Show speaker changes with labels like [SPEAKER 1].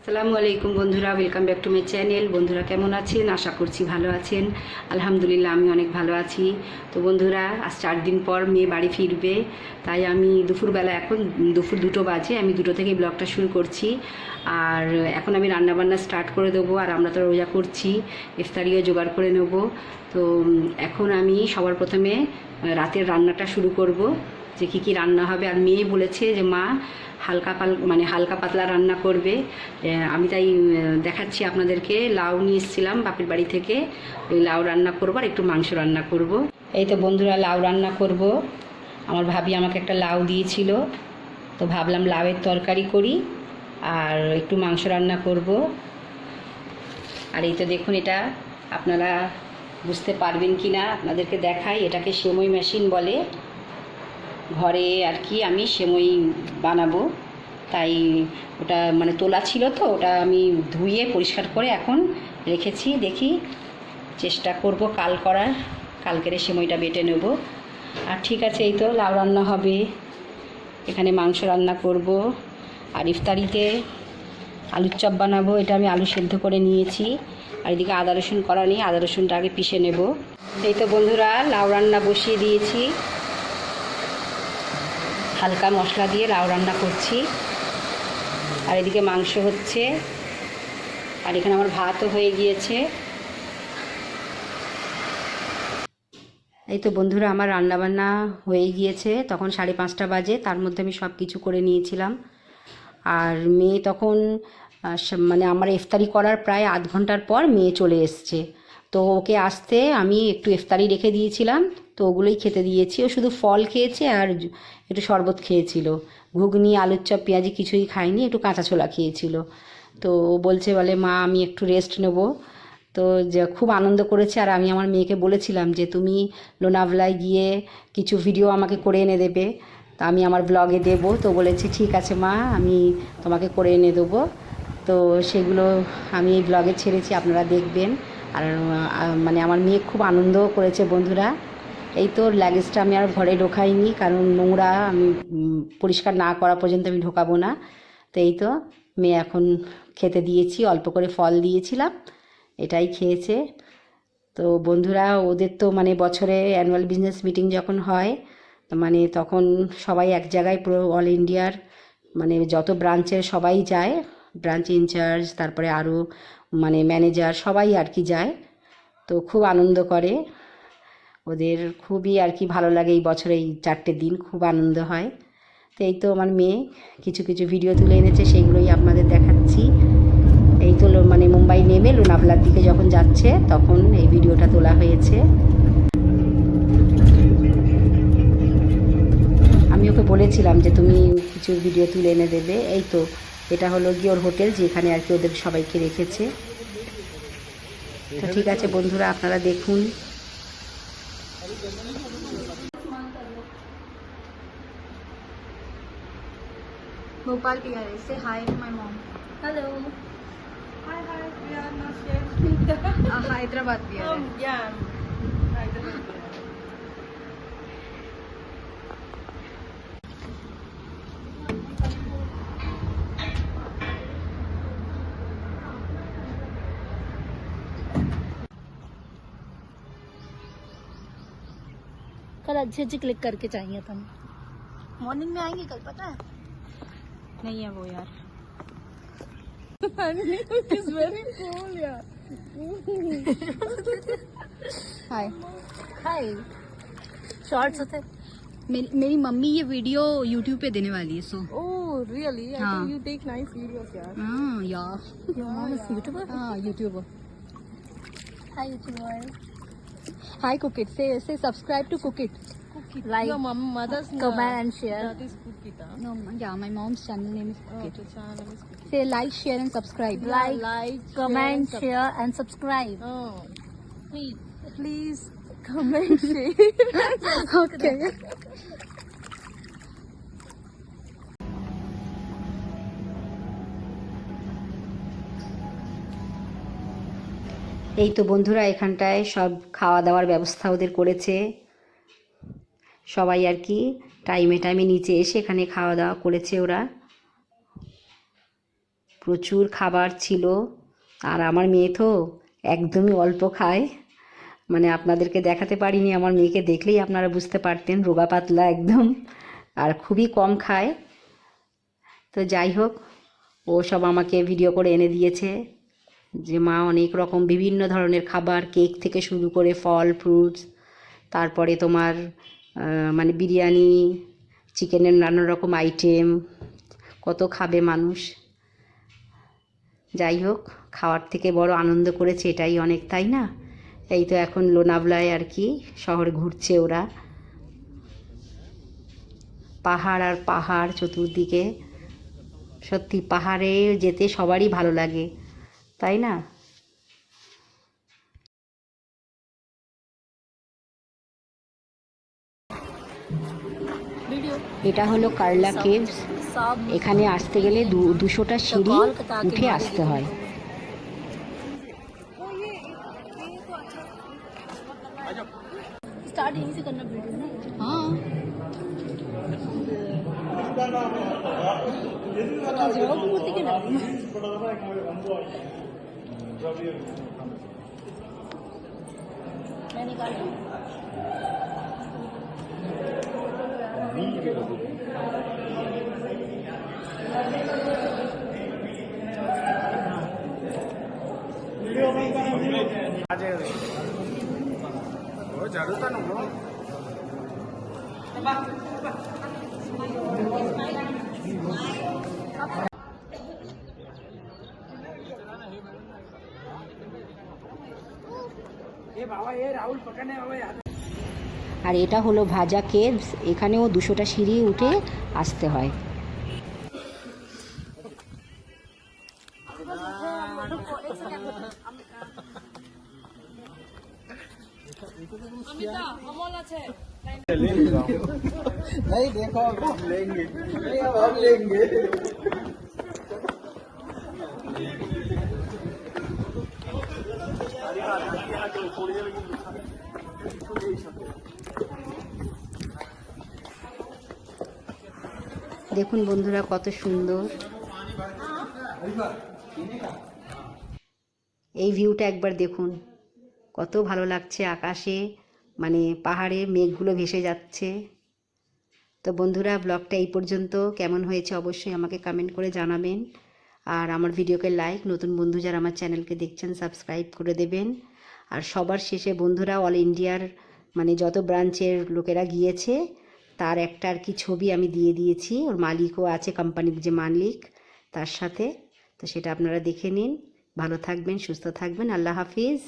[SPEAKER 1] আসসালামু আলাইকুম বন্ধুরা, welcome back to my channel. বন্ধুরা কেমন আছেন? আশা করছি ভালো আছেন। আলহামদুলিল্লাহ আমি অনেক ভালো আছি। তো বন্ধুরা, আজ 4 দিন পর মেয়ে বাড়ি ফিরবে, তাই আমি দুপুরবেলা, এখন দুপুর 2টো বাজে, আমি 2টো থেকে ব্লগটা শুরু করছি। আর এখন আমি রান্নাবান্না স্টার্ট করে দেবো। আর আমরা তো রোজা করছি, ইফতারিও জোগাড় করে নেব। তো এখন আমি সবার প্রথমে রাতের রান্নাটা শুরু করব, যে কী কী রান্না হবে। আর মেয়ে বলেছে যে মা হালকা পাতলা রান্না করবে। আমি তাই দেখাচ্ছি আপনাদেরকে। লাউ নিয়ে এসেছিলাম বাপের বাড়ি থেকে, ওই লাউ রান্না করবো আর একটু মাংস রান্না করব। এই তো বন্ধুরা, লাউ রান্না করব। আমার ভাবি আমাকে একটা লাউ দিয়েছিল, তো ভাবলাম লাউয়ের তরকারি করি আর একটু মাংস রান্না করব। আর এই তো দেখুন, এটা আপনারা বুঝতে পারবেন কি না আপনাদেরকে দেখাই। এটাকে সেমই মেশিন বলে। ঘরে আর কি আমি সেমই বানাবো, তাই ওটা তোলা ছিল, তো ওটা আমি ধুয়ে পরিষ্কার করে এখন রেখেছি। দেখি, চেষ্টা করব কালকের সেমইটা বেটে নেব। আর ঠিক আছে, এই তো লাউ রান্না হবে, এখানে মাংস রান্না করব। আর ইফতারিতে আলুর চপ বানাবো। এটা আমি আলু সেদ্ধ করে নিয়েছি। আর এদিকে আদা রসুন করা নেই, আদা রসুনটা আগে পিষে নেব। এই তো বন্ধুরা, লাউ রান্না বসিয়ে দিয়েছি, হালকা মশলা দিয়ে লাউ রান্না করছি। আর এদিকে মাংস হচ্ছে, আর এখানে আমার ভাতও হয়ে গিয়েছে। এই তো বন্ধুরা, আমার রান্নাবান্না হয়ে গিয়েছে। তখন 5:30 বাজে, তার মধ্যে আমি সব কিছু করে নিয়েছিলাম। আর মেয়ে তখন আমার ইফতারি করার প্রায় আধ ঘন্টার পর মেয়ে চলে এসছে। তো ওকে আসতে আমি একটু ইফতারি রেখে দিয়েছিলাম, তো ওগুলোই খেতে দিয়েছি। ও শুধু ফল খেয়েছে আর একটু শরবত খেয়েছিল। ঘুগনি, আলুর চপ, পেঁয়াজি কিছুই খায়নি, একটু কাঁচা ছোলা খেয়েছিল। তো বলে মা আমি একটু রেস্ট নেব। তো যে খুব আনন্দ করেছে। আর আমি আমার মেয়েকে বলেছিলাম যে তুমি লোনাভলায় গিয়ে কিছু ভিডিও আমাকে করে এনে দেবে, তা আমি আমার ব্লগে দেব। তো বলেছি ঠিক আছে মা, আমি তোমাকে করে এনে দেবো। তো সেগুলো আমি এই ব্লগে ছেড়েছি, আপনারা দেখবেন। আর আমার মেয়ে খুব আনন্দও করেছে বন্ধুরা। এই তো লাগেজটা আমি আর ঘরে ঢোকাইনি, কারণ নোংরা, আমি পরিষ্কার না করা পর্যন্ত আমি ঢোকাবো না। তো এই তো মেয়ে এখন খেতে দিয়েছি, অল্প করে ফল দিয়েছিলাম, এটাই খেয়েছে। তো বন্ধুরা, ওদের তো বছরে অ্যানুয়াল বিজনেস মিটিং যখন হয়, তখন সবাই এক জায়গায়, পুরো অল ইন্ডিয়ার যত ব্রাঞ্চের সবাই যায়, ব্রাঞ্চ ইনচার্জ, তারপরে আরও ম্যানেজার সবাই আর কি যায়। তো খুব আনন্দ করে ওদের, খুবই আর কি ভালো লাগে। এই বছরে এই 4টে দিন খুব আনন্দ হয়। তো এই তো আমার মেয়ে কিছু কিছু ভিডিও তুলে এনেছে, সেইগুলোই আপনাদের দেখাচ্ছি। এই তো মুম্বাই নেমে লোনাভলার দিকে যখন যাচ্ছে, তখন এই ভিডিওটা তোলা হয়েছে। আমি ওকে বলেছিলাম যে তুমি কিছু ভিডিও তুলে এনে দেবে। এই তো এটা হলো গিয়ে ওর হোটেল, যেখানে আর কি ওদের সবাইকে রেখেছে। তো ঠিক আছে বন্ধুরা, আপনারা দেখুন।
[SPEAKER 2] Bhopal PR. Say hi to my mom. Hello.
[SPEAKER 3] Hi, we are not here.
[SPEAKER 2] Hyderabad PR.
[SPEAKER 3] Yeah, Hyderabad.
[SPEAKER 2] कल अच्छे अच्छे क्लिक करके चाहिए था। मॉर्निंग में आएंगे कल, पता है? नहीं है वो यार।
[SPEAKER 3] It's very cool, yeah.
[SPEAKER 2] Hi hi. Shorts होते। मेरी मम्मी ये वीडियो यूट्यूब पे देने वाली है, सो
[SPEAKER 3] Oh, really? I
[SPEAKER 2] हाँ।
[SPEAKER 3] think you take nice videos, yeah.
[SPEAKER 2] हाँ यार, your mom is YouTuber? हाँ, YouTuber. Hi YouTuber. Hi Cook It. Say subscribe to Cook It. Like,
[SPEAKER 3] Your mother's
[SPEAKER 2] comment and share.
[SPEAKER 3] That is Cookita.
[SPEAKER 2] No, yeah, my mom's channel name is Cook
[SPEAKER 3] Oh,
[SPEAKER 2] It.
[SPEAKER 3] the channel is Cookita.
[SPEAKER 2] Say like, share and subscribe.
[SPEAKER 3] Like,
[SPEAKER 2] comment,
[SPEAKER 3] share,
[SPEAKER 2] share and subscribe.
[SPEAKER 3] Oh, please comment, share.
[SPEAKER 2] Okay.
[SPEAKER 1] এই তো বন্ধুরা, এখানটায় সব খাওয়া দাওয়ার ব্যবস্থা ওদের করেছে। সবাই আর কি টাইমে টাইমে নিচে এসে এখানে খাওয়া দাওয়া করেছে ওরা। প্রচুর খাবার ছিল। আর আমার মেয়ে তো একদমই অল্প খায়, মানে আপনাদেরকে দেখাতে পারিনি, আমার মেয়েকে দেখলেই আপনারা বুঝতে পারতেন, রোগা পাতলা একদম, আর খুবই কম খায়। তো যাই হোক, ও সব আমাকে ভিডিও করে এনে দিয়েছে যে মা অনেক রকম বিভিন্ন ধরনের খাবার, কেক থেকে শুরু করে ফল ফ্রুটস, তারপরে তোমার মানে বিরিয়ানি, চিকেনের নানা রকম আইটেম, কত খাবে মানুষ। যাই হোক, খাওয়ার থেকে বড় আনন্দ করেছে এটাই অনেক, তাই না? এই তো এখন লোনাভলায় আর কি শহরে ঘুরছে ওরা, পাহাড় আর পাহাড় চতুর্দিকে। সত্যি পাহাড়ে যেতে সবারই ভালো লাগে, তাই না? এটা হলো কারলা কেভস। এখানে আসতে গেলে 200টা সিঁড়ি উঠে আসতে হয়।
[SPEAKER 2] स्टार्ट यहीं से करना वीडियो ना। हाँ मूर्ति के नाम मैं निकाल
[SPEAKER 1] আর এটা হলো ভাজা কেভস, এখানেও 200টা সিঁড়ি উঠে আসতে হয়।
[SPEAKER 4] नहीं देखो अब हम लेंगे, नहीं अब हम लेंगे।
[SPEAKER 1] দেখুন বন্ধুরা কত সুন্দর এই ভিউটা, একবার দেখুন কত ভালো লাগছে। আকাশে মানে পাহাড়ে মেঘগুলো ভেসে যাচ্ছে। তো বন্ধুরা, ব্লগটা এই পর্যন্ত। কেমন হয়েছে অবশ্যই আমাকে কমেন্ট করে জানাবেন। আর আমার ভিডিওকে লাইক, নতুন বন্ধু যারা আমার চ্যানেলকে দেখছেন সাবস্ক্রাইব করে দেবেন। আর সবার শেষে বন্ধুরা, অল ইন্ডিয়ার মানে যত ব্রাঞ্চের লোকেরা গিয়েছে তার একটা আর কি ছবি আমি দিয়ে দিয়েছি, ওর মালিকও আছে, কোম্পানির যে মালিক তার সাথে। তো সেটা আপনারা দেখে নিন। ভালো থাকবেন, সুস্থ থাকবেন। আল্লাহ হাফিজ।